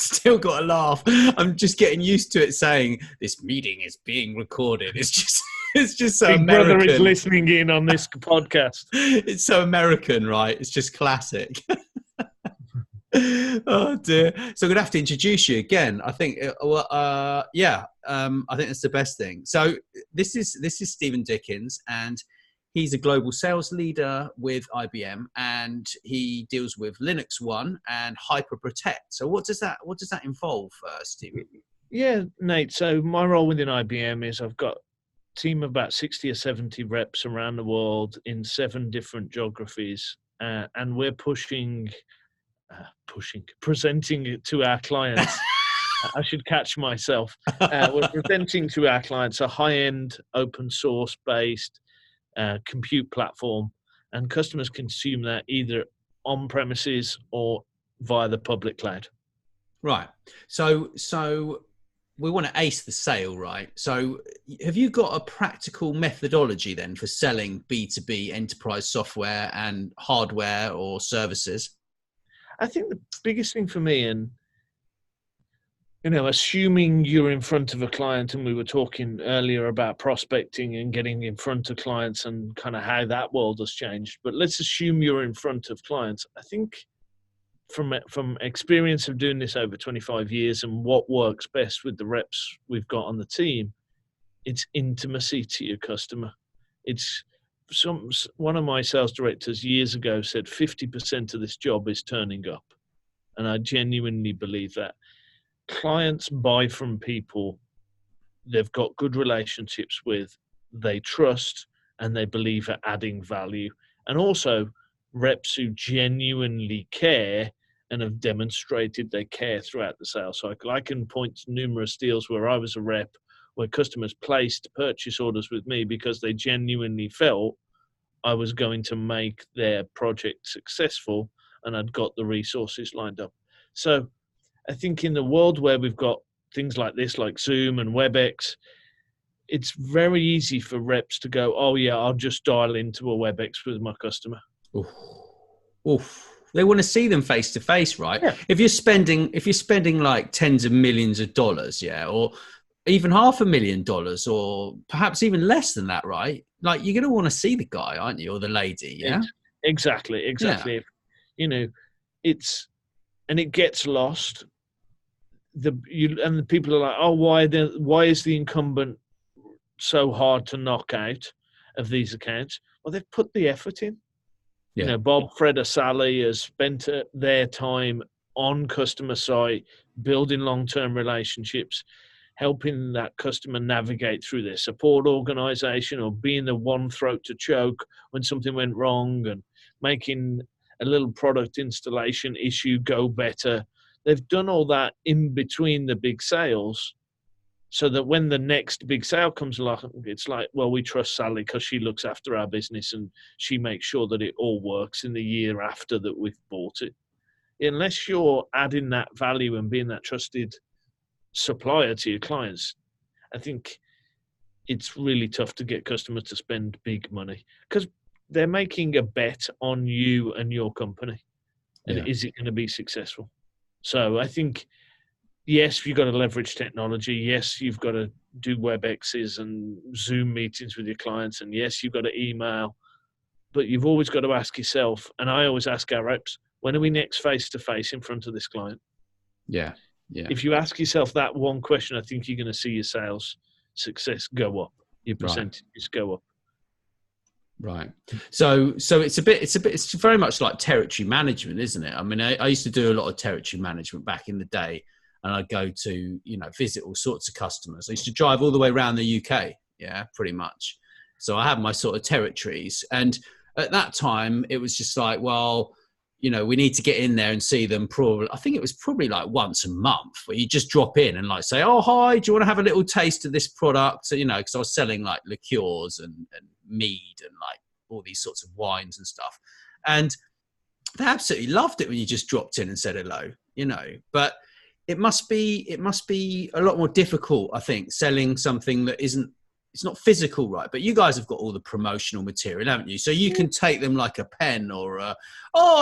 still got to laugh. I'm just getting used to it saying this meeting is being recorded. It's just so Big American. Brother is listening in on this podcast. It's so American, right? It's just classic. Oh dear. So I'm gonna have to introduce you again. I think I think that's the best thing. So this is Steven Dickens, and he's a global sales leader with IBM, and he deals with Linux One and Hyper Protect. So what does that involve, Steven? Yeah, Nate. So my role within IBM is I've got a team of about 60 or 70 reps around the world in 7 different geographies, and we're presenting it to our clients. I should catch myself. We're presenting to our clients a high-end, open source based compute platform, and customers consume that either on premises or via the public cloud. Right. So we want to ace the sale, right? So have you got a practical methodology then for selling B2B enterprise software and hardware or services? I think the biggest thing for me, and assuming you're in front of a client, and we were talking earlier about prospecting and getting in front of clients and kind of how that world has changed. But let's assume you're in front of clients. I think from experience of doing this over 25 years and what works best with the reps we've got on the team, it's intimacy to your customer. It's one of my sales directors years ago said 50% of this job is turning up. And I genuinely believe that. Clients buy from people they've got good relationships with, they trust, and they believe are adding value. And also reps who genuinely care and have demonstrated they care throughout the sales cycle. I can point to numerous deals where I was a rep where customers placed purchase orders with me because they genuinely felt I was going to make their project successful and I'd got the resources lined up. So I think in the world where we've got things like this, like Zoom and WebEx, it's very easy for reps to go, oh yeah, I'll just dial into a WebEx with my customer. Oof. They want to see them face to face, right? Yeah. If you're spending like tens of millions of dollars, yeah, or even $500,000 or perhaps even less than that, right? Like you're going to want to see the guy, aren't you? Or the lady, yeah? Exactly. Yeah. It gets lost. The people are like, oh, why is the incumbent so hard to knock out of these accounts? Well, they've put the effort in. Yeah. Bob, Fred, or Sally has spent their time on customer site, building long-term relationships, helping that customer navigate through their support organization, or being the one throat to choke when something went wrong, and making a little product installation issue go better. They've done all that in between the big sales, so that when the next big sale comes along, it's like, well, we trust Sally because she looks after our business and she makes sure that it all works in the year after that we've bought it. Unless you're adding that value and being that trusted supplier to your clients, I think it's really tough to get customers to spend big money because they're making a bet on you and your company. And is it going to be successful? So I think, yes, you've got to leverage technology. Yes, you've got to do WebExes and Zoom meetings with your clients. And yes, you've got to email. But you've always got to ask yourself, and I always ask our reps, when are we next face-to-face in front of this client? Yeah. If you ask yourself that one question, I think you're going to see your sales success go up. Your percentages go up. Right. So it's very much like territory management, isn't it? I mean, I used to do a lot of territory management back in the day, and I'd go to, visit all sorts of customers. I used to drive all the way around the UK. Yeah, pretty much. So I had my sort of territories. And at that time it was just like, well, we need to get in there and see them I think it was probably like once a month where you just drop in and like say, oh, hi, do you want to have a little taste of this product? So, because I was selling like liqueurs and mead and like all these sorts of wines and stuff. And they absolutely loved it when you just dropped in and said hello, but it must be a lot more difficult, I think, selling something that isn't it's not physical, right? But you guys have got all the promotional material, haven't you? So you can take them like a pen or I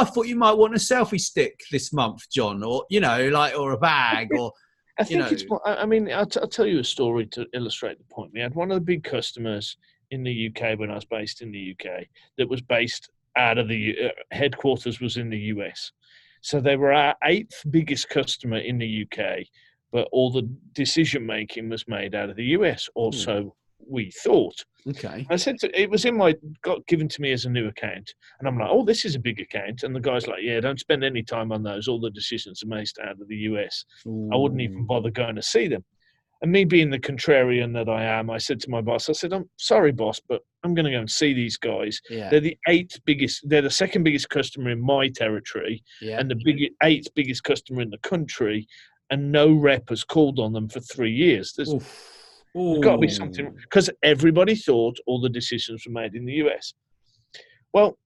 thought you might want a selfie stick this month, John, or, or a bag or, I think it's more, I mean, I'll tell you a story to illustrate the point. We had one of the big customers in the UK when I was based in the UK that was based out of the headquarters was in the US. So they were our 8th biggest customer in the UK, but all the decision making was made out of the US, or so we thought. Okay. I said it was got given to me as a new account, and I'm like, oh, this is a big account, and the guy's like, yeah, don't spend any time on those. All the decisions are made out of the US. I wouldn't even bother going to see them. And me being the contrarian that I am, I said to my boss, I said, I'm sorry, boss, but I'm going to go and see these guys. Yeah. They're the 2nd biggest customer in my territory, and the 8th biggest customer in the country, and no rep has called on them for 3 years. There's got to be something, because everybody thought all the decisions were made in the US. Well,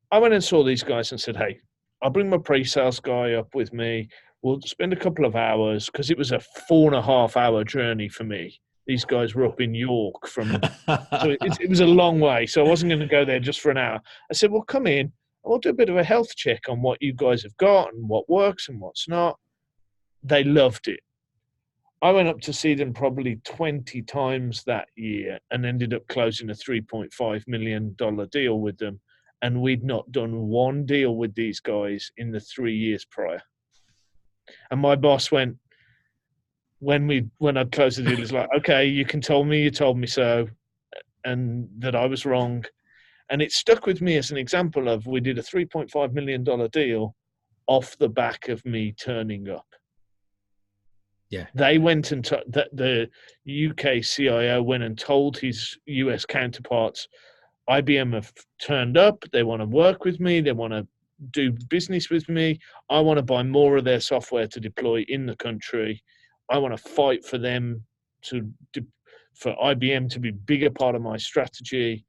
I went and saw these guys and said, hey, I'll bring my pre-sales guy up with me. We'll spend a couple of hours, because it was a 4.5-hour journey for me. These guys were up in York so it was a long way. So I wasn't going to go there just for an hour. I said, well, come in and we'll do a bit of a health check on what you guys have got and what works and what's not. They loved it. I went up to see them probably 20 times that year and ended up closing a $3.5 million deal with them. And we'd not done one deal with these guys in the 3 years prior. And my boss went, when I'd closed the deal, he's like, okay, you can tell me you told me so, and that I was wrong. And it stuck with me as an example of, we did a $3.5 million deal off the back of me turning up. Yeah. They went and the UK CIO went and told his US counterparts, IBM have turned up. They want to work with me. They want to do business with me. I want to buy more of their software to deploy in the country. I want to fight for them for IBM to be a bigger part of my strategy,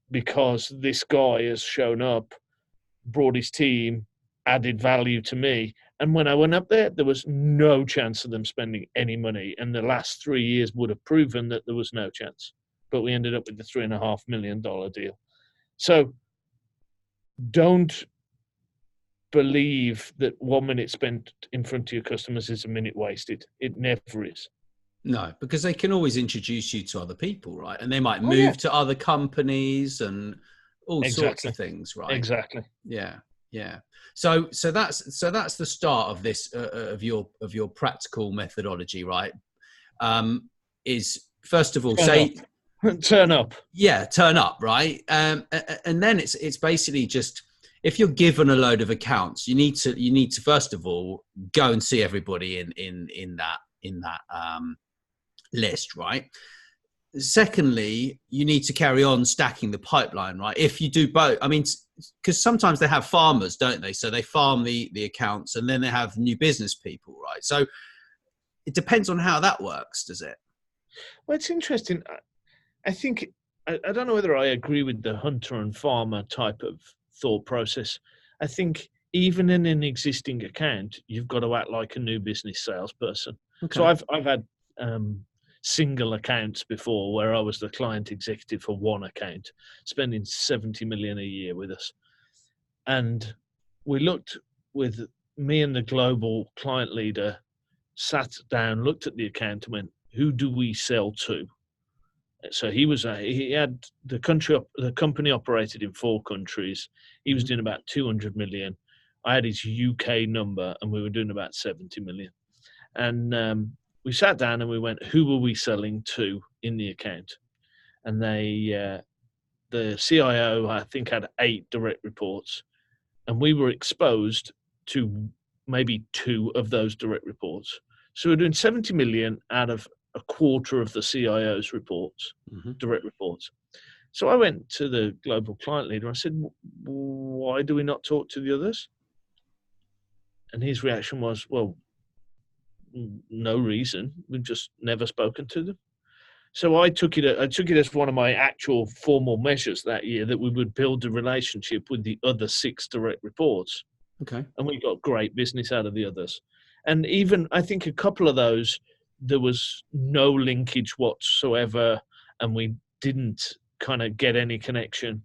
because this guy has shown up, brought his team, added value to me. And when I went up there, there was no chance of them spending any money. And the last 3 years would have proven that there was no chance. But we ended up with the $3.5 million deal. So don't believe that 1 minute spent in front of your customers is a minute wasted. It never is. No, because they can always introduce you to other people, right? And they might move to other companies and all sorts of things, right? Exactly. Yeah. Yeah. So that's the start of this of your practical methodology, right? Is first of all turn up. Yeah, turn up, right? And then it's basically just, if you're given a load of accounts, you need to first of all go and see everybody in that list, right? Secondly, you need to carry on stacking the pipeline, right? If you do both, I mean, because sometimes they have farmers, don't they? So they farm the accounts and then they have new business people, right? So it depends on how that works, does it? Well, it's interesting. I think, I don't know whether I agree with the hunter and farmer type of thought process. I think even in an existing account, you've got to act like a new business salesperson. Okay. So I've had single accounts before where I was the client executive for one account, spending 70 million a year with us. And we looked with me and the global client leader, sat down, looked at the account and went, who do we sell to? So he had the company operated in 4 countries. He was doing about 200 million. I had his UK number and we were doing about 70 million. And we sat down and we went, who were we selling to in the account? And the CIO, I think, had 8 direct reports. And we were exposed to maybe 2 of those direct reports. So we're doing 70 million out of a quarter of the CIO's reports, direct reports. So I went to the global client leader. I said, why do we not talk to the others? And his reaction was, well, no reason. We've just never spoken to them. So I took it as one of my actual formal measures that year that we would build a relationship with the other 6 direct reports. Okay. And we got great business out of the others. And even, I think a couple of those, there was no linkage whatsoever. And we didn't kind of get any connection.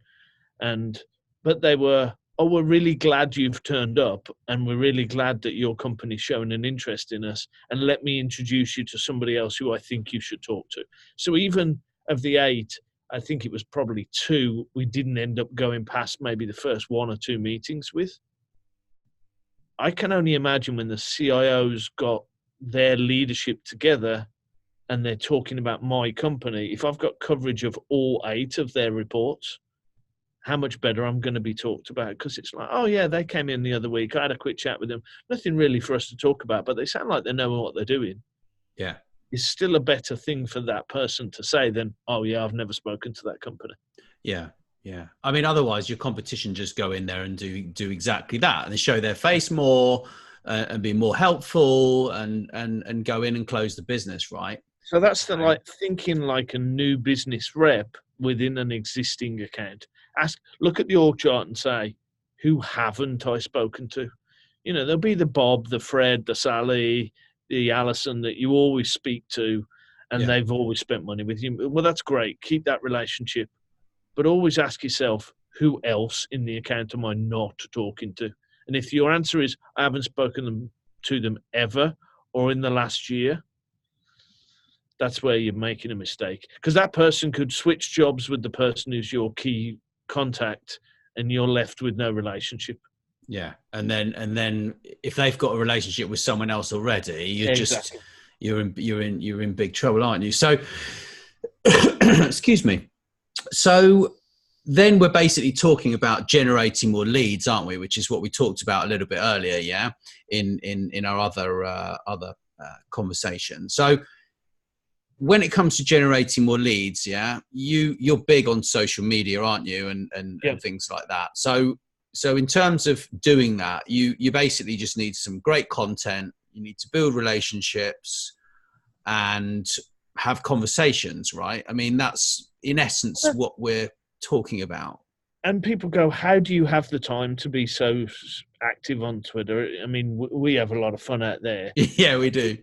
But they were, oh, we're really glad you've turned up, and we're really glad that your company's showing an interest in us, and let me introduce you to somebody else who I think you should talk to. So even of the 8, I think it was probably 2 we didn't end up going past maybe the first 1 or 2 meetings with. I can only imagine when the CIOs got their leadership together and they're talking about my company, if I've got coverage of all 8 of their reports, how much better I'm going to be talked about. Because it's like, oh yeah, they came in the other week, I had a quick chat with them, nothing really for us to talk about, but they sound like they know what they're doing. Yeah. It's still a better thing for that person to say than, oh yeah, I've never spoken to that company. Yeah. Yeah. I mean, otherwise your competition just go in there and do exactly that, and they show their face more and be more helpful and go in and close the business. Right. So that's the like thinking like a new business rep within an existing account. Look at the org chart and say, who haven't I spoken to? You know, there'll be the Bob, the Fred, the Sally, the Alison that you always speak to, and they've always spent money with you. Well, that's great. Keep that relationship. But always ask yourself, who else in the account am I not talking to? And if your answer is, I haven't spoken to them ever or in the last year, that's where you're making a mistake. Because that person could switch jobs with the person who's your key contact, and you're left with no relationship. Yeah. And then if they've got a relationship with someone else already, you're in big trouble, aren't you? So excuse me. So then we're basically talking about generating more leads, aren't we? Which is what we talked about a little bit earlier, yeah, in our other conversation. So when it comes to generating more leads, yeah, you're big on social media, aren't you, and things like that. So in terms of doing that, you basically just need some great content. You need to build relationships and have conversations, right? I mean, that's in essence what we're talking about. And people go, how do you have the time to be so active on Twitter? I mean, we have a lot of fun out there. Yeah, we do.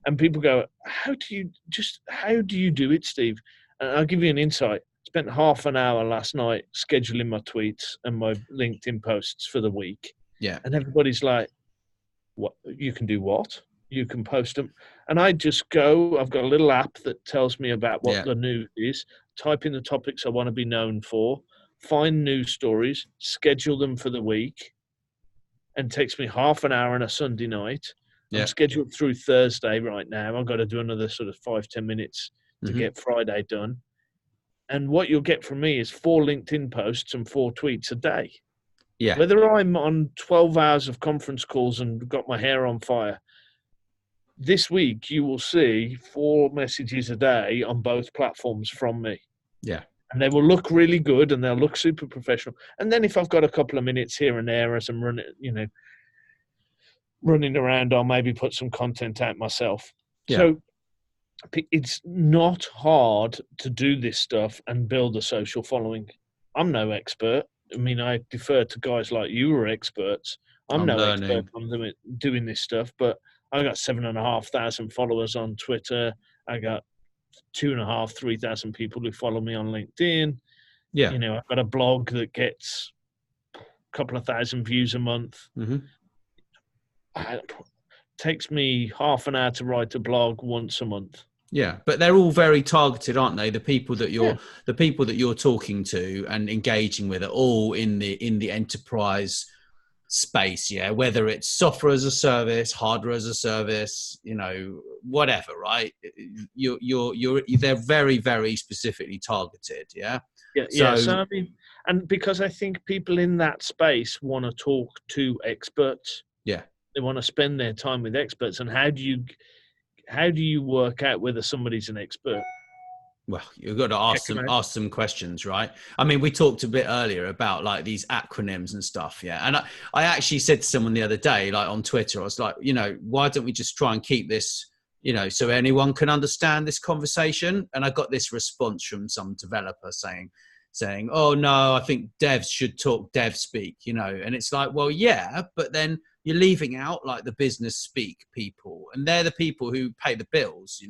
And people go, how do you do it, Steve? And I'll give you an insight. Spent half an hour last night scheduling my tweets and my LinkedIn posts for the week. Yeah. And everybody's like, what? You can do what? You can post them. And I just go, I've got a little app that tells me about what the news is, type in the topics I want to be known for, find news stories, schedule them for the week, and it takes me half an hour on a Sunday night. I'm scheduled through Thursday right now. I've got to do another sort of 5-10 minutes to get Friday done. And what you'll get from me is 4 LinkedIn posts and 4 tweets a day. Yeah. Whether I'm on 12 hours of conference calls and got my hair on fire, this week you will see 4 messages a day on both platforms from me. Yeah. And they will look really good and they'll look super professional. And then if I've got a couple of minutes here and there as I'm running around, I'll maybe put some content out myself. Yeah. So it's not hard to do this stuff and build a social following. I'm no expert. I mean, I defer to guys like you who are experts. I'm no expert on doing this stuff, but I got 7,500 followers on Twitter. I got 2,500, 3,000 people who follow me on LinkedIn. Yeah. You know, I've got a blog that gets a couple of thousand views a month. Mm-hmm. It takes me half an hour to write a blog once a month. Yeah, but they're all very targeted, aren't they? The people that you're talking to and engaging with are all in the enterprise space. Yeah, whether it's software as a service, hardware as a service, whatever, right? They're very, very specifically targeted. Yeah. Yeah. So I mean, and because I think people in that space want to talk to experts. Yeah. They want to spend their time with experts. And how do you work out whether somebody's an expert? Well, you've got to ask some questions, right? I mean, we talked a bit earlier about like these acronyms and stuff. Yeah. And I actually said to someone the other day, like on Twitter, I was like, why don't we just try and keep this, so anyone can understand this conversation? And I got this response from some developer saying, oh no, I think devs should talk dev speak, and it's like, well, yeah, but then you're leaving out like the business speak people, and they're the people who pay the bills.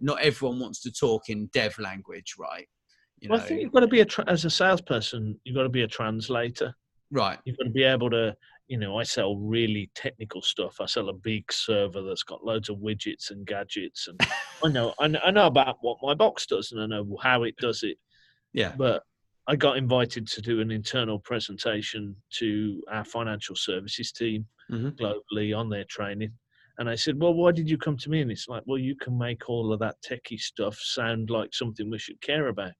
Not everyone wants to talk in dev language, right? You Well, know, I think you've got to be as a salesperson, you've got to be a translator. right? You've got to be able to, I sell really technical stuff. I sell a big server that's got loads of widgets and gadgets, and I know about what my box does, and I know how it does it. Yeah. But I got invited to do an internal presentation to our financial services team globally on their training. And I said, well, why did you come to me? And it's like, well, you can make all of that techie stuff sound like something we should care about.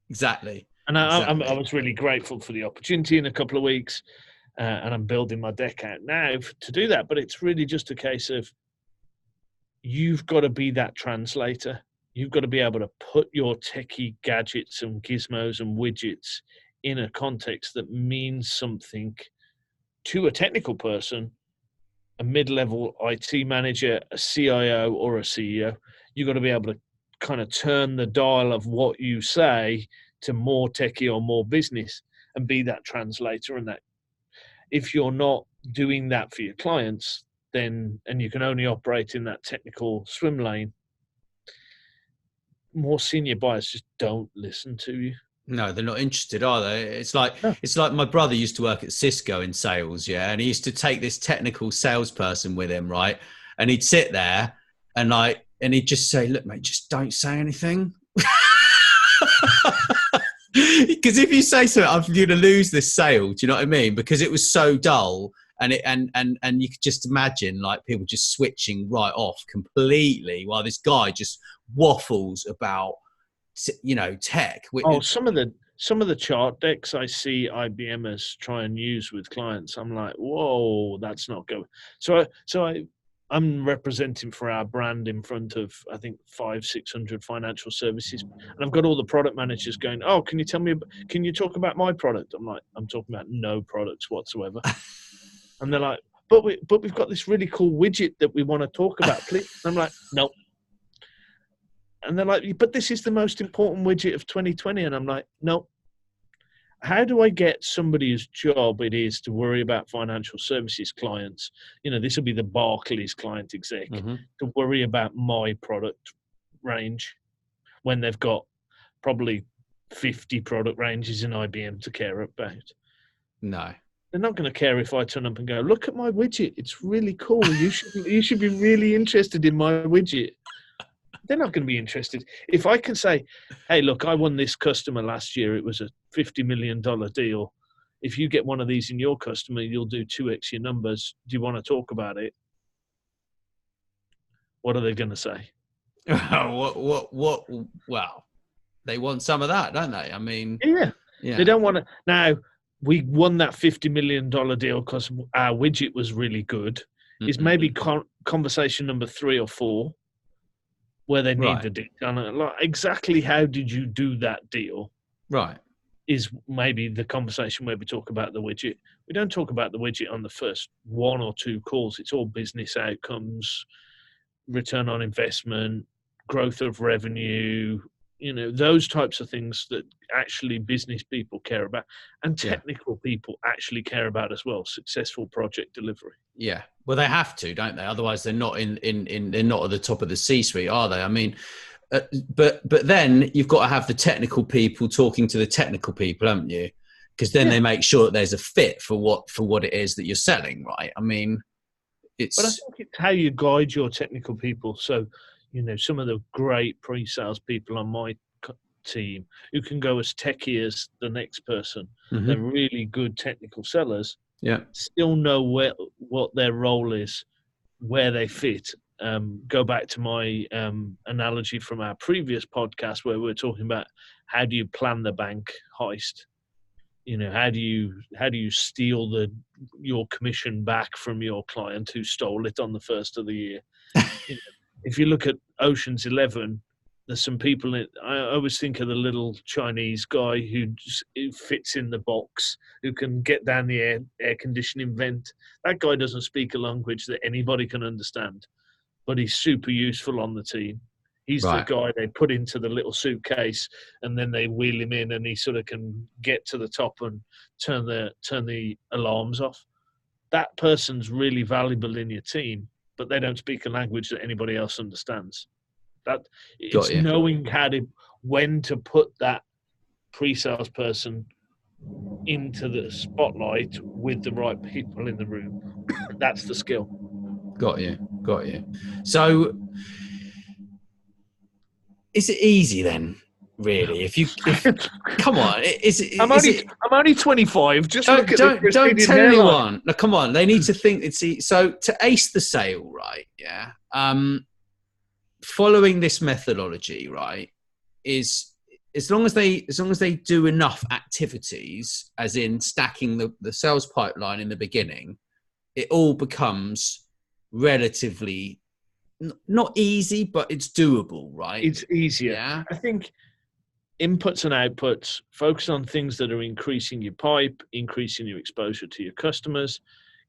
Exactly. And I Exactly. was really grateful for the opportunity in a couple of weeks. And I'm building my deck out now to do that. But it's really just a case of you've got to be that translator. You've got to be able to put your techie gadgets and gizmos and widgets in a context that means something to a technical person, a mid-level IT manager, a CIO, or a CEO. You've got to be able to kind of turn the dial of what you say to more techie or more business and be that translator. And that if you're not doing that for your clients, then, and you can only operate in that technical swim lane, more senior buyers just don't listen to you. No, they're not interested, are they? It's like No. my brother used to work at Cisco in sales, yeah, and he used to take this technical salesperson with him, right? And he'd sit there and he'd just say, "Look, mate, just don't say anything." Because if you say something, I'm going to lose this sale. Do you know what I mean? Because it was so dull, and you could just imagine like people just switching right off completely while this guy just waffles about, tech. Oh, some of the chart decks I see IBMers try and use with clients, I'm like, whoa, that's not good. I'm representing for our brand in front of, I think, 500-600 financial services, and I've got all the product managers going, oh, can you talk about my product? I'm like, I'm talking about no products whatsoever. And they're like, but we've got this really cool widget that we want to talk about, please. And I'm like, no. And they're like, but this is the most important widget of 2020. And I'm like, no. How do I get somebody whose job it is to worry about financial services clients? This will be the Barclays client exec to worry about my product range when they've got probably 50 product ranges in IBM to care about. No. They're not going to care if I turn up and go, look at my widget. It's really cool. You should be really interested in my widget. They're not going to be interested. If I can say, hey, look, I won this customer last year. It was a $50 million deal. If you get one of these in your customer, you'll do 2x your numbers. Do you want to talk about it? What are they going to say? What? Well, they want some of that, don't they? I mean, yeah. They don't want to. Now, we won that $50 million deal because our widget was really good. Is maybe conversation number 3 or 4. Where they need the detail. Like, exactly how did you do that deal? Right. Is maybe the conversation where we talk about the widget. We don't talk about the widget on the first 1 or 2 calls. It's all business outcomes, return on investment, growth of revenue, those types of things that actually business people care about and technical people actually care about as well. Successful project delivery. Yeah. Well, they have to, don't they? Otherwise, they're not they're not at the top of the C-suite, are they? I mean, but then you've got to have the technical people talking to the technical people, haven't you? Because then they make sure that there's a fit for what it is that you're selling, right? I mean, But I think it's how you guide your technical people. So, some of the great pre-sales people on my team who can go as techie as the next person, they're really good technical sellers. Yeah, still know what their role is, where they fit. Go back to my analogy from our previous podcast where we were talking about how do you plan the bank heist. How do you steal your commission back from your client who stole it on the first of the year? If you look at Ocean's 11, there's some people I always think of the little Chinese guy who fits in the box, who can get down the air conditioning vent. That guy doesn't speak a language that anybody can understand, but he's super useful on the team. He's the guy they put into the little suitcase, and then they wheel him in, and he sort of can get to the top and turn the alarms off. That person's really valuable in your team, but they don't speak a language that anybody else understands. It's knowing when to put that pre-sales person into the spotlight with the right people in the room. That's the skill. Got you. So is it easy then? Really, if come on, I'm only 25. Just look at don't tell anyone. No, come on, they need to think. So to ace the sale, right? Yeah. Following this methodology, right, is as long as they do enough activities, as in stacking the sales pipeline in the beginning, it all becomes relatively not easy, but it's doable, right? It's easier. Yeah. I think inputs and outputs, focus on things that are increasing your pipe, increasing your exposure to your customers,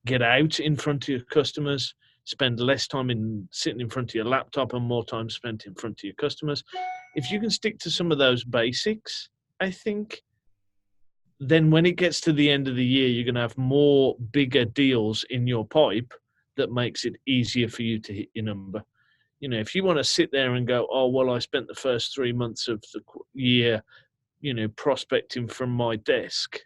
get out in front of your customers, spend less time sitting in front of your laptop and more time spent in front of your customers. If you can stick to some of those basics, I think then when it gets to the end of the year, you're going to have more bigger deals in your pipe that makes it easier for you to hit your number. You know, if you want to sit there and go, oh, well, I spent the first 3 months of the year, prospecting from my desk.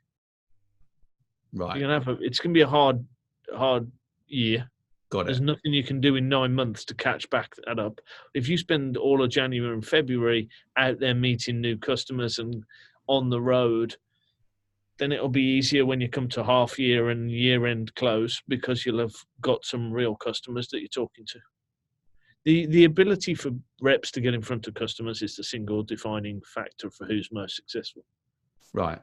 Right. It's going to be a hard year. Got it. There's nothing you can do in 9 months to catch back that up. If you spend all of January and February out there meeting new customers and on the road, then it'll be easier when you come to half year and year end close, because you'll have got some real customers that you're talking to. The ability for reps to get in front of customers is the single defining factor for who's most successful. Right.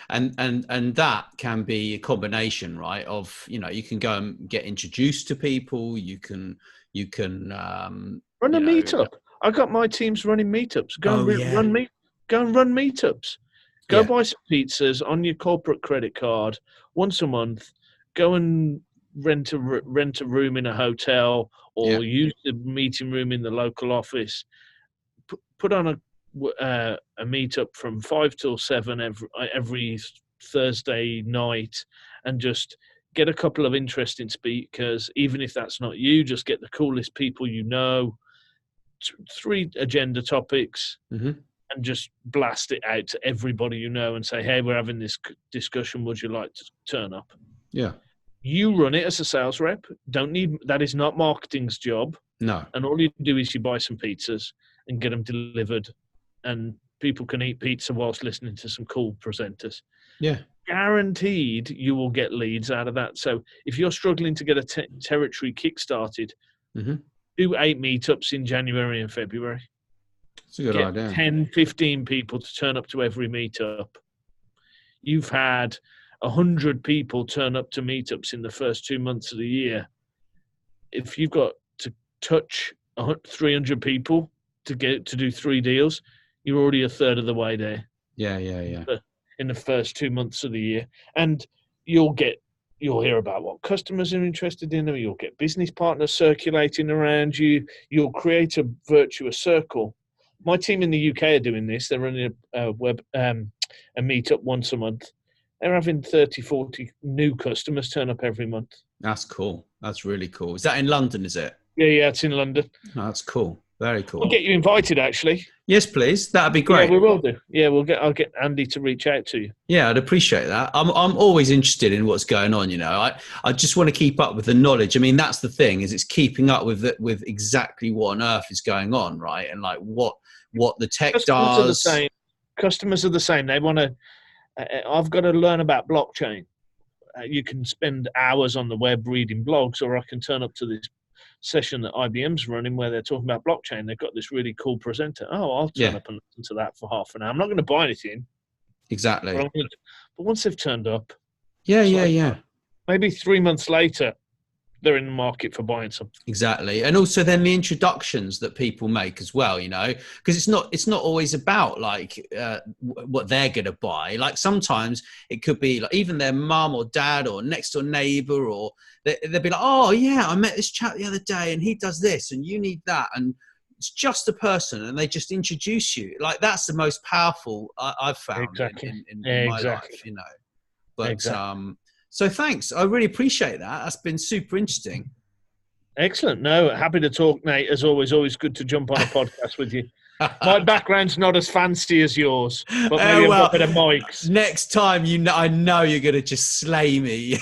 And that can be a combination, right, of, you can go and get introduced to people. You can run a meetup. I got my teams running meetups. Go and run meetups. Go buy some pizzas on your corporate credit card once a month. Go and rent a room in a hotel, or use the meeting room in the local office. Put on a meetup from 5 till 7 every Thursday night, and just get a couple of interesting speakers. Even if that's not you, just get the coolest people 3 agenda topics. Mm-hmm. And just blast it out to everybody and say, hey, we're having this discussion. Would you like to turn up? Yeah. You run it as a sales rep. That is not marketing's job. No. And all you do is you buy some pizzas and get them delivered, and people can eat pizza whilst listening to some cool presenters. Yeah. Guaranteed you will get leads out of that. So if you're struggling to get a territory kick-started, do 8 meetups in January and February. That's a good idea. 10, 15 people to turn up to every meetup. You've had 100 people turn up to meetups in the first 2 months of the year. If you've got to touch 300 people to do 3 deals, you're already a third of the way there. Yeah. In the first 2 months of the year. And you'll hear about what customers are interested in, or you'll get business partners circulating around you. You'll create a virtuous circle. My team in the UK are doing this. They're running a meetup once a month. They're having 30, 40 new customers turn up every month. That's cool. That's really cool. Is that in London, is it? Yeah, it's in London. Oh, that's cool. Very cool. I'll get you invited, actually. Yes, please. That'd be great. Yeah, we will do. Yeah, I'll get Andy to reach out to you. Yeah, I'd appreciate that. I'm always interested in what's going on. I just want to keep up with the knowledge. I mean, that's the thing, is it's keeping up with exactly what on earth is going on, right? And like what the tech does. Customers are the same. They want to. I've got to learn about blockchain. You can spend hours on the web reading blogs, or I can turn up to this session that IBM's running where they're talking about blockchain. They've got this really cool presenter. Oh, I'll turn up and listen to that for half an hour. I'm not going to buy anything. Exactly. But once they've turned up, maybe 3 months later, they're in the market for buying something. Exactly. And also then the introductions that people make as well, because it's not always about like what they're going to buy. Like sometimes it could be like even their mum or dad or next door neighbor, or they'll be like, oh yeah, I met this chap the other day and he does this and you need that. And it's just a person, and they just introduce you. Like that's the most powerful I've found in my life, But, so thanks. I really appreciate that. That's been super interesting. Excellent. No, happy to talk, Nate. As always good to jump on a podcast with you. My background's not as fancy as yours, but maybe I've got better mics. Next time, I know you're going to just slay me.